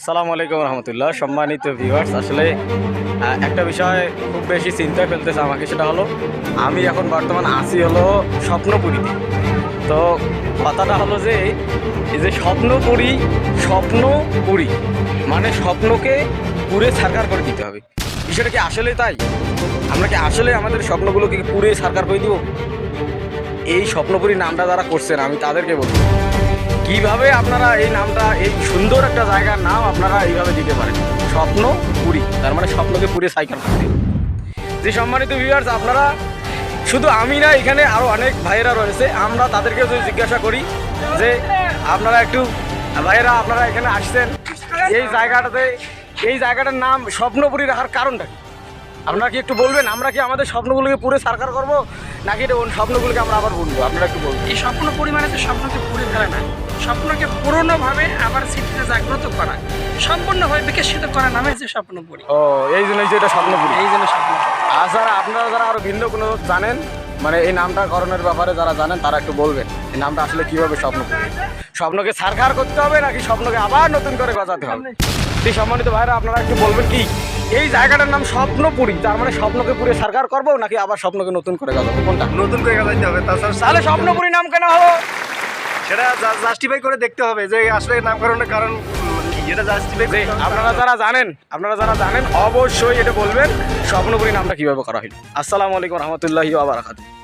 আসসালামু আলাইকুম রহমতুল্লাহ। সম্মানিত ভিউয়ার্স, আসলে একটা বিষয় খুব বেশি চিন্তায় ফেলতেছে আমাকে, সেটা হলো আমি এখন বর্তমান আছি হলো স্বপ্নপুরীতে। তো কথাটা হলো যে এই যে স্বপ্নপুরী মানে স্বপ্নকে পুরে সারকার করে দিতে হবে। বিষয়টা কি আসলে তাই? আমরা কি আসলে আমাদের স্বপ্নগুলোকে পুরে সারকার করে দিব? এই স্বপ্নপুরী নামটা যারা করছেন আমি তাদেরকে বলবো, কিভাবে আপনারা এই নামটা, এই সুন্দর একটা জায়গার নাম আপনারা এইভাবে দিতে পারেন, স্বপ্নপুরী, তার মানে স্বপ্নকে পুরে সাইকেল করতে। যে সম্মানিত ভিউয়ার্স, আপনারা শুধু আমি না, এখানে আরও অনেক ভাইয়েরা রয়েছে, আমরা তাদেরকে যদি জিজ্ঞাসা করি যে আপনারা একটু ভাইয়েরা আপনারা এখানে আসছেন এই জায়গাটাতে, এই জায়গাটার নাম স্বপ্নপুরী রাখার কারণটা কি আপনারা কি একটু বলবেন? আমরা কি আমাদের স্বপ্নগুলোকে পুরে সারকার করবো, নাকি এটা স্বপ্নগুলোকে আমরা আবার বলবো? আপনারা একটু বলবেন। এই স্বপ্ন পরিমাণে তো স্বপ্নকে পুড়ে ফেলা না, স্বপ্নকে পুরনোভাবে আবার স্মৃতিতে জাগ্রত করা, সম্পূর্ণভাবে বিকশিত করা নামে যে স্বপ্ন পড়ি। ও, এই জন্যই যে এটা স্বপ্নপুরী। এই জন্য স্বপ্ন। আর স্যার, আপনারা যারা আরো ভিন্ন কোনো জানেন, মানে এই নামটা করণের ব্যাপারে যারা জানেন, তারা একটু বলবেন এই নামটা আসলে কিভাবে স্বপ্নপুরী। স্বপ্নকে সারকার করতে হবে নাকি স্বপ্নকে আবার নতুন করে গজাতে হবে? সেই সম্মানিত ভাইরা আপনারা একটু বলবেন কি এই জায়গাটার নাম স্বপ্নপুরী, তার মানে স্বপ্নকে পুরে সারকার করবো নাকি আবার স্বপ্নকে নতুন করে গজাবো, কোনটা? নতুন করে গাইতে হবে। তাহলে স্বপ্নপুরী নাম কেন হলো? সেটা জাস্টিফাই করে দেখতে হবে যে আসলে নামকরণের কারণ কি, এটা জাস্টিফাই করে আপনারা যারা জানেন অবশ্যই এটা বলবেন স্বপ্নপুরী নামটা কিভাবে করা হলো। আসসালামু আলাইকুম রহমতুল্লাহি ওয়া বারাকাতুহু।